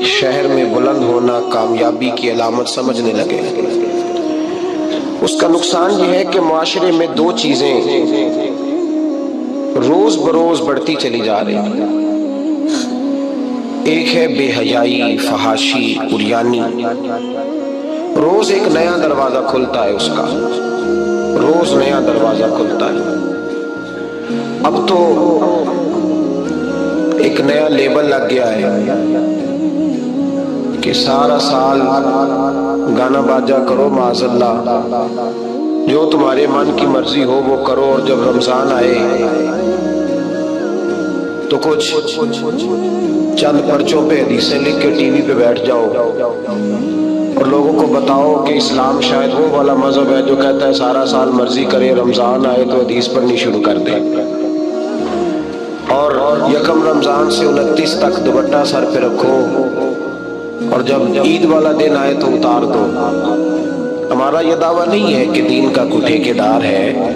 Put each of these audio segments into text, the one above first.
شہر میں بلند ہونا کامیابی کی علامت سمجھنے لگے۔ اس کا نقصان یہ ہے کہ معاشرے میں دو چیزیں روز بروز بڑھتی چلی جا رہی ہیں۔ ایک ہے بے حیائی، فحاشی، عریانی۔ روز ایک نیا دروازہ کھلتا ہے اس کا، روز نیا دروازہ کھلتا ہے۔ اب تو ایک نیا لیبل لگ گیا ہے کہ سارا سال گانا باجا کرو، معاذ اللہ، جو تمہارے من کی مرضی ہو وہ کرو، اور جب رمضان آئے تو کچھ چند پرچوں پہ حدیثیں لکھ کے ٹی وی پہ بیٹھ جاؤ اور لوگوں کو بتاؤ کہ اسلام شاید وہ والا مذہب ہے جو کہتا ہے سارا سال مرضی کرے، رمضان آئے تو حدیث پڑھنی شروع کر دے، اور یکم رمضان سے 29 تک دوپٹہ سر پہ رکھو، اور جب عید والا دن آئے تو اتار دو۔ ہمارا یہ دعویٰ نہیں ہے کہ دین کا کوئی ٹھیکیدار ہے،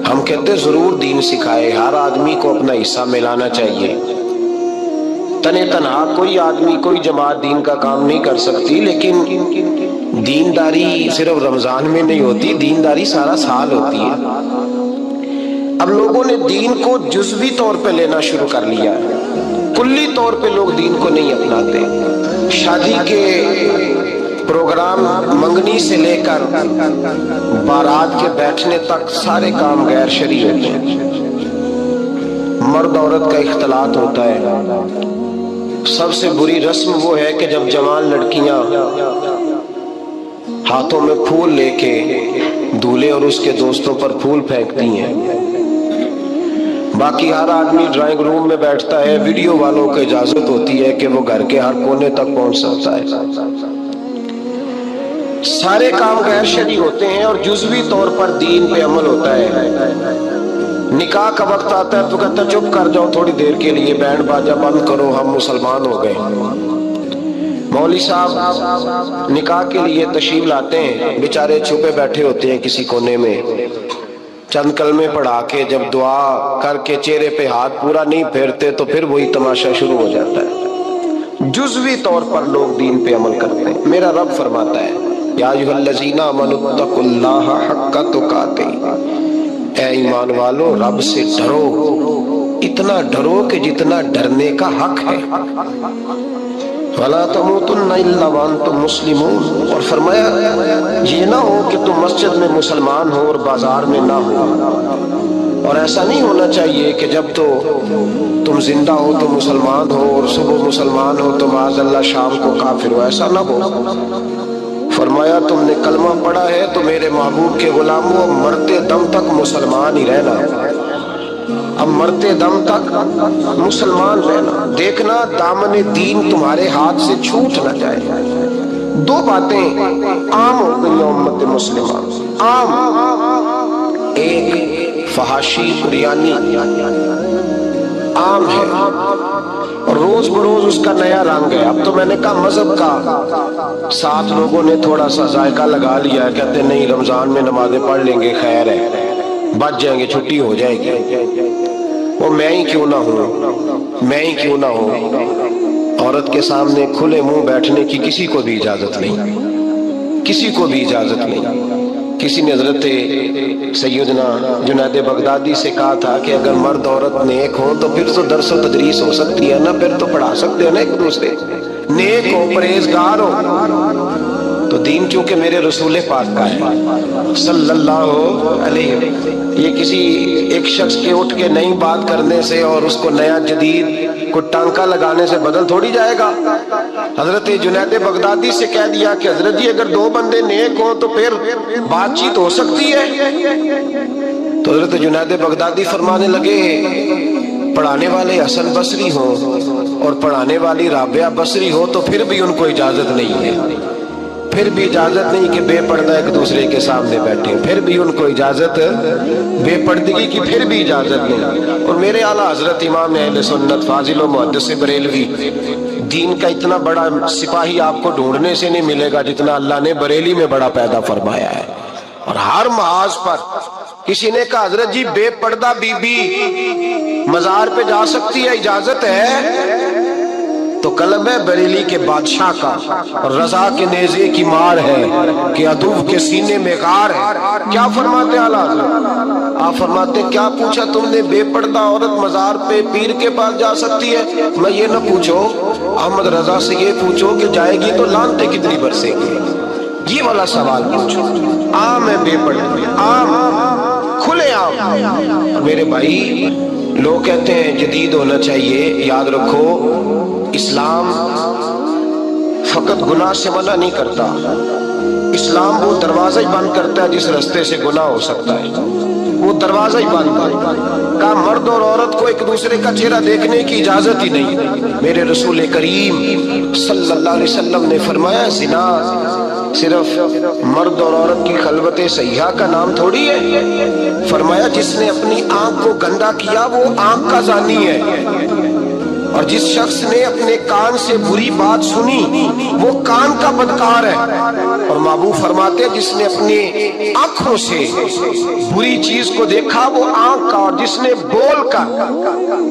ہم کہتے ضرور دین سکھائے، ہر آدمی کو اپنا حصہ ملانا چاہیے۔ تنے تنہا کوئی آدمی، کوئی جماعت دین کا کام نہیں کر سکتی، لیکن دینداری صرف رمضان میں نہیں ہوتی، دینداری سارا سال ہوتی ہے۔ اب لوگوں نے دین کو جزوی طور پہ لینا شروع کر لیا ہے، کلی طور پہ لوگ دین کو نہیں اپناتے۔ شادی کے پروگرام منگنی سے لے کر بارات کے بیٹھنے تک سارے کام غیر شرعی ہوتے ہیں۔ مرد عورت کا اختلاط ہوتا ہے۔ سب سے بری رسم وہ ہے کہ جب جوان لڑکیاں ہاتھوں میں پھول لے کے دولہے اور اس کے دوستوں پر پھول پھینکتی ہیں، باقی ہر آدمی ڈرائنگ روم میں بیٹھتا ہے، ویڈیو والوں کو اجازت ہوتی ہے کہ وہ گھر کے ہر کونے تک پہنچ سکتا ہے۔ سارے کام غیر شرعی ہوتے ہیں اور جزوی طور پر دین پہ عمل ہوتا ہے۔ نکاح کا وقت آتا ہے تو کہتا ہے چپ کر جاؤ تھوڑی دیر کے لیے، بینڈ باجا بند کرو، ہم مسلمان ہو گئے۔ مولوی صاحب نکاح کے لیے تشریف لاتے ہیں، بیچارے چھپے بیٹھے ہوتے ہیں کسی کونے میں، چند کلمے پڑھا کے جب دعا کر کے چہرے پہ ہاتھ پورا نہیں پھیرتے تو پھر وہی تماشا شروع ہو جاتا ہے۔ جزوی طور پر لوگ دین پہ عمل کرتے ہیں۔ میرا رب فرماتا ہے یا ایھا الذین آمنوا اتقوا اللہ حق تقاتہ، اے ایمان والو رب سے ڈرو، اتنا ڈرو کہ جتنا ڈرنے کا حق ہے۔ وَلَا تَمُوتُنَّ إِلَّا وَأَنْتُمْ مُسْلِمُونَ، اور فرمایا یہ نہ ہو کہ تم مسجد میں مسلمان ہو اور بازار میں نہ ہو، اور ایسا نہیں ہونا چاہیے کہ جب تو تم زندہ ہو تو مسلمان ہو اور صبح مسلمان ہو تو معاذ اللہ شام کو کافر ہو، ایسا نہ ہو۔ فرمایا تم نے کلمہ پڑھا ہے تو میرے محبوب کے غلاموں مرتے دم تک مسلمان ہی رہنا، اب مرتے دم تک مسلمان رہنا، دیکھنا دامن دین تمہارے ہاتھ سے چھوٹ نہ جائے۔ دو باتیں عام ہو گئی امت مسلمہ، عام، ایک فحاشی عریانی عام ہے اور روز بروز اس کا نیا رنگ ہے۔ اب تو میں نے کہا مذہب کا ساتھ لوگوں نے تھوڑا سا ذائقہ لگا لیا ہے، کہتے نہیں رمضان میں نمازیں پڑھ لیں گے، خیر ہے، بچ جائیں گے، چھٹی ہو جائے گی۔ وہ میں ہی کیوں نہ ہوں، میں ہی کیوں نہ ہوں، عورت کے سامنے کھلے منہ بیٹھنے کی کسی کو بھی اجازت نہیں، کسی کو بھی اجازت نہیں۔ کسی نے حضرت سیدنا جنید بغدادی سے کہا تھا کہ اگر مرد عورت نیک ہو تو پھر تو درس و تدریس ہو سکتی ہے نا، پھر تو پڑھا سکتے ہیں نا ایک دوسرے، نیک ہو پرہیزگار ہو تو دین چونکہ میرے رسول پاک کا ہے صلی اللہ علیہ وسلم، یہ کسی ایک شخص کے اٹھ کے نئی بات کرنے سے اور اس کو نیا جدید کو ٹانکا لگانے سے بدل تھوڑی جائے گا۔ حضرت جنید بغدادی سے کہہ دیا کہ حضرت جی اگر دو بندے نیک ہوں تو پھر بات چیت ہو سکتی ہے، تو حضرت جنید بغدادی فرمانے لگے پڑھانے والے حسن بصری ہوں اور پڑھانے والی رابعہ بصری ہو تو پھر بھی ان کو اجازت نہیں ہے، پھر بھی اجازت نہیں کہ بے پردہ ایک دوسرے کے سامنے بیٹھیں، پھر بھی ان کو اجازت، بے پردگی کی پھر بھی اجازت نہیں۔ اور میرے اعلیٰ حضرت امام اہل سنت فاضل و محدث بریلوی، دین کا اتنا بڑا سپاہی آپ کو ڈھونڈنے سے نہیں ملے گا جتنا اللہ نے بریلی میں بڑا پیدا فرمایا ہے، اور ہر محاذ پر کسی نے کہا حضرت جی بے پردہ بی بی مزار پہ جا سکتی ہے، اجازت ہے؟ تو قلب ہے بریلی کے بادشاہ کا، اور رضا کے نیزے کی مار ہے کہ عدو کے سینے میں غار ہے۔ کیا فرماتے اعلیٰ حضرت؟ آپ فرماتے کیا پوچھا تم نے، بے پردہ عورت مزار پہ پیر کے پاس جا سکتی ہے؟ میں یہ نہ پوچھو، احمد رضا سے یہ پوچھو کہ جائے گی تو لعنتیں کتنی برسیں گی، یہ والا سوال پوچھو۔ عام ہے بے پردہ، عام، کھلے عام۔ میرے بھائی لوگ کہتے ہیں جدید ہونا چاہیے، یاد رکھو اسلام فقط گناہ سے منع نہیں کرتا، اسلام وہ دروازہ ہی بند کرتا ہے جس رستے سے گناہ ہو سکتا ہے، وہ دروازہ ہی بند ہے۔ کہا مرد اور عورت کو ایک دوسرے کا چہرہ دیکھنے کی اجازت ہی نہیں۔ میرے رسول کریم صلی اللہ علیہ وسلم نے فرمایا زنا صرف مرد اور عورت کی خلوت سیاح کا نام تھوڑی ہے، فرمایا جس نے اپنی آنکھ کو گندا کیا وہ آنکھ کا زانی ہے، اور جس شخص نے اپنے کان سے بری بات سنی وہ کان کا بدکار ہے، اور محبوب فرماتے ہیں جس نے اپنی آنکھوں سے بری چیز کو دیکھا وہ آنکھ کا، اور جس نے بول کر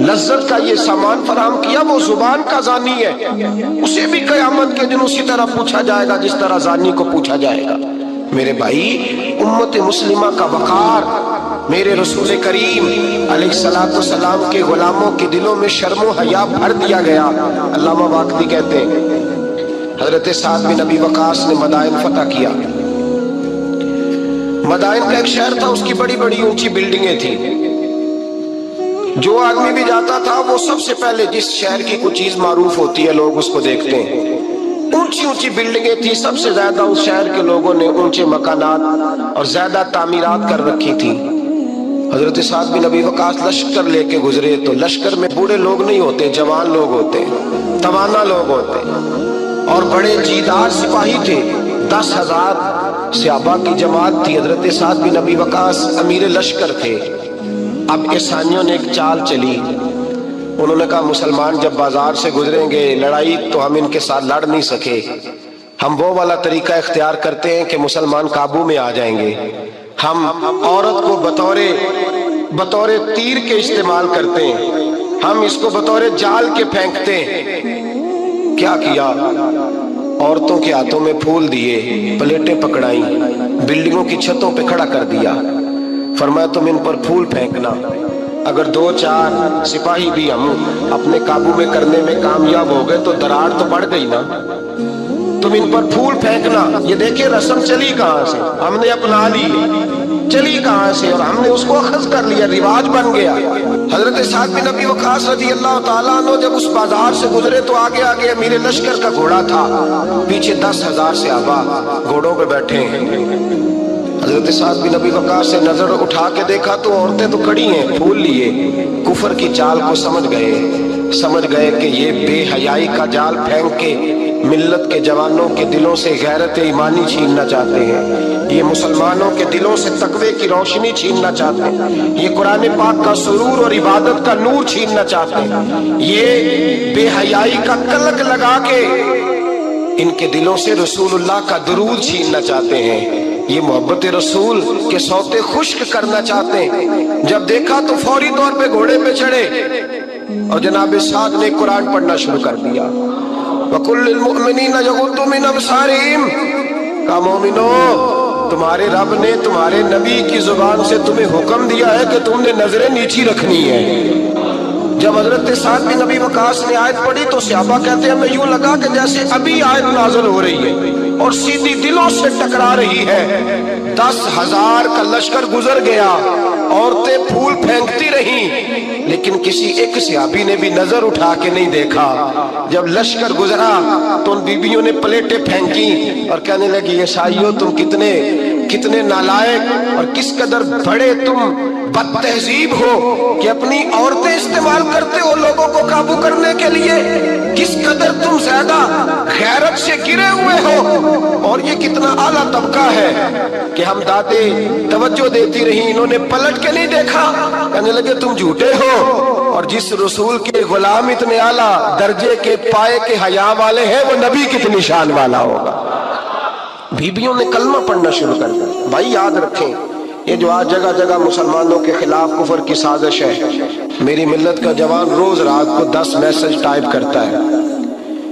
لذت کا یہ سامان فراہم کیا وہ زبان کا زانی ہے، اسے بھی قیامت کے دن اسی طرح پوچھا جائے گا جس طرح زانی کو پوچھا جائے گا۔ میرے بھائی امت مسلمہ کا وقار میرے رسول کریم علیہ السلام کے غلاموں کے دلوں میں شرم و حیا بھر دیا گیا۔ علامہ واقدی کہتے ہیں حضرت سعد بن ابی وقاص نے مدائن فتح کیا۔ مدائن کا ایک شہر تھا، اس کی بڑی بڑی اونچی بلڈنگیں تھیں، جو آدمی بھی جاتا تھا وہ سب سے پہلے جس شہر کی کوئی چیز معروف ہوتی ہے لوگ اس کو دیکھتے ہیں۔ اونچی اونچی بلڈنگیں تھی، سب سے زیادہ اس شہر کے لوگوں نے اونچے مکانات اور زیادہ تعمیرات کر رکھی تھی۔ حضرت سعد بن ابی وقاص لشکر لے کے گزرے تو لشکر میں بوڑھے لوگ نہیں ہوتے، جوان لوگ ہوتے، توانا لوگ ہوتے، اور بڑے جیدار سپاہی تھے، 10,000 صحابہ کی جماعت تھی۔ حضرت سعد بن ابی وقاص امیر لشکر تھے۔ اب عیسائیوں نے ایک چال چلی، انہوں نے کہا مسلمان جب بازار سے گزریں گے لڑائی تو ہم ان کے ساتھ لڑ نہیں سکے، ہم وہ والا طریقہ اختیار کرتے ہیں کہ مسلمان قابو میں آ جائیں گے، ہم عورت کو بطور تیر کے استعمال کرتے ہیں، ہم اس کو بطور جال کے پھینکتے ہیں۔ کیا کیا؟ عورتوں کے ہاتھوں میں پھول دیے، پلیٹیں پکڑائیں، بلڈنگوں کی چھتوں پہ کھڑا کر دیا، فرمایا تم ان پر پھول پھینکنا، اگر 2-4 سپاہی بھی ہم اپنے قابو میں کرنے میں کامیاب ہو گئے تو دراڑ تو بڑھ گئی نا، تم ان پر پھول پھینکنا۔ یہ دیکھیں رسم چلی کہاں سے، ہم نے اپنا لی، چلی کہاں سے اور ہم نے اس کو اخذ کر لیا، رواج بن گیا۔ حضرت سعد بن ابی وقاص رضی اللہ تعالیٰ عنہ جب اس بازار سے گزرے تو آگے آگے امیر لشکر کا گھوڑا تھا، پیچھے 10,000 صحابہ گھوڑوں پہ بیٹھے ہیں۔ حضرت سعد بن ابی وقاص سے نظر اٹھا کے دیکھا تو عورتیں تو کھڑی ہیں، پھول لیے، کفر کی چال کو سمجھ گئے کہ یہ بے حیائی کا جال پھینک کے ملت کے جوانوں کے دلوں سے غیرت ایمانی چھیننا چاہتے ہیں، یہ مسلمانوں کے دلوں سے تقوی کی روشنی چھیننا چاہتے ہیں، یہ قرآن پاک کا سرور اور عبادت کا نور چھیننا چاہتے ہیں، یہ بے حیائی کا کلک لگا کے ان کے دلوں سے رسول اللہ کا درود چھیننا چاہتے ہیں، یہ محبت رسول کے سوتے خشک کرنا چاہتے ہیں۔ جب دیکھا تو فوری طور پہ گھوڑے پہ چڑھے اور جناب سعد نے قرآن پڑھنا شروع کر دیا۔ وَقُلْ لِلْمُؤْمِنِينَ يَغُضُّوا مِنْ أَبْصَارِهِمْ، کہا مومنو تمہارے رب نے تمہارے نبی کی زبان سے تمہیں حکم دیا ہے کہ تم نے نظریں نیچی رکھنی ہے۔ جب حضرت سعد بن ابی وقاص نے آیت پڑھی تو صحابہ کہتے ہیں ہمیں یوں لگا کہ جیسے ابھی آیت نازل ہو رہی ہے اور سیدھی دلوں سے ٹکرا رہی ہے۔ 10,000 کا لشکر گزر گیا، عورتیں پھول پھینکتی رہیں، لیکن کسی ایک صحابی نے بھی نظر اٹھا کے نہیں دیکھا۔ جب لشکر گزرا تو ان بیبیوں نے پلیٹیں پھینکی اور کہنے لگی عیسائیوں تم کتنے نالائق اور کس قدر بڑے تم بد تہذیب ہو کہ اپنی عورتیں استعمال کرتے ہو لوگوں کو قابو کرنے کے لیے، کس قدر تم زیادہ غیرت سے گرے ہوئے ہو، اور یہ کتنا اعلیٰ طبقہ ہے کہ ہم دادے توجہ دیتی رہی، انہوں نے پلٹ کے نہیں دیکھا، کہنے لگے تم جھوٹے ہو، اور جس رسول کے غلام اتنے اعلیٰ درجے کے پائے کے حیا والے ہیں وہ نبی کتنی شان والا ہوگا۔ بیبیوں نے کلمہ پڑھنا شروع کر دیا۔ بھائی یاد رکھیں یہ جو آج جگہ جگہ مسلمانوں کے خلاف کفر کی سازش ہے، میری ملت کا جوان روز رات کو 10 میسج ٹائپ کرتا ہے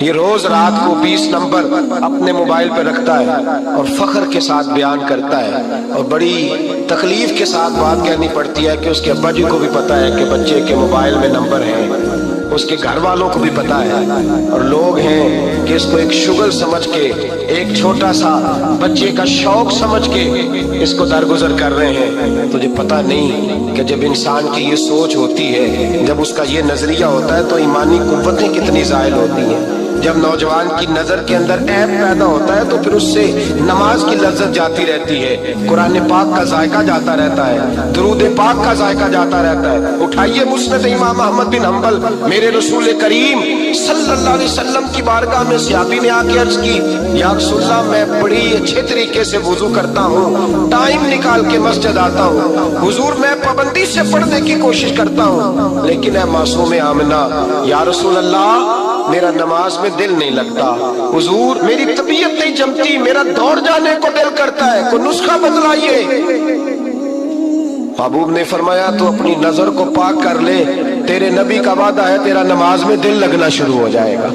یہ روز رات کو 20 نمبر اپنے موبائل پہ رکھتا ہے اور فخر کے ساتھ بیان کرتا ہے، اور بڑی تکلیف کے ساتھ بات کہنی پڑتی ہے کہ اس کے ابا جی کو بھی پتا ہے کہ بچے کے موبائل میں نمبر ہیں، اس کے گھر والوں کو بھی پتا ہے، اور لوگ ہیں کہ اس کو ایک شغل سمجھ کے، ایک چھوٹا سا بچے کا شوق سمجھ کے اس کو درگزر کر رہے ہیں۔ تجھے پتا نہیں کہ جب انسان کی یہ سوچ ہوتی ہے، جب اس کا یہ نظریہ ہوتا ہے تو ایمانی قوتیں کتنی زائل ہوتی ہیں۔ جب نوجوان کی نظر کے اندر عیب پیدا ہوتا ہے تو پھر اس سے نماز کی لذت جاتی رہتی ہے، قرآن پاک کا ذائقہ جاتا رہتا ہے، درود پاک کا ذائقہ جاتا رہتا ہے۔ اٹھائیے مسند امام احمد بن حنبل، میرے رسول کریم صلی اللہ علیہ وسلم کی بارگاہ میں صحابی نے آ کے عرض کی، یا رسول اللہ میں بڑی اچھے طریقے سے وضو کرتا ہوں، ٹائم نکال کے مسجد آتا ہوں، حضور میں پابندی سے پڑھنے کی کوشش کرتا ہوں، لیکن اے معصوم آمنہ، یا رسول اللہ میرا نماز میں دل نہیں لگتا، حضور میری طبیعت نہیں جمتی، میرا دوڑ جانے کو دل کرتا ہے، کوئی نسخہ بتلائیے۔ محبوب نے فرمایا تو اپنی نظر کو پاک کر لے، تیرے نبی کا وعدہ ہے تیرا نماز میں دل لگنا شروع ہو جائے گا۔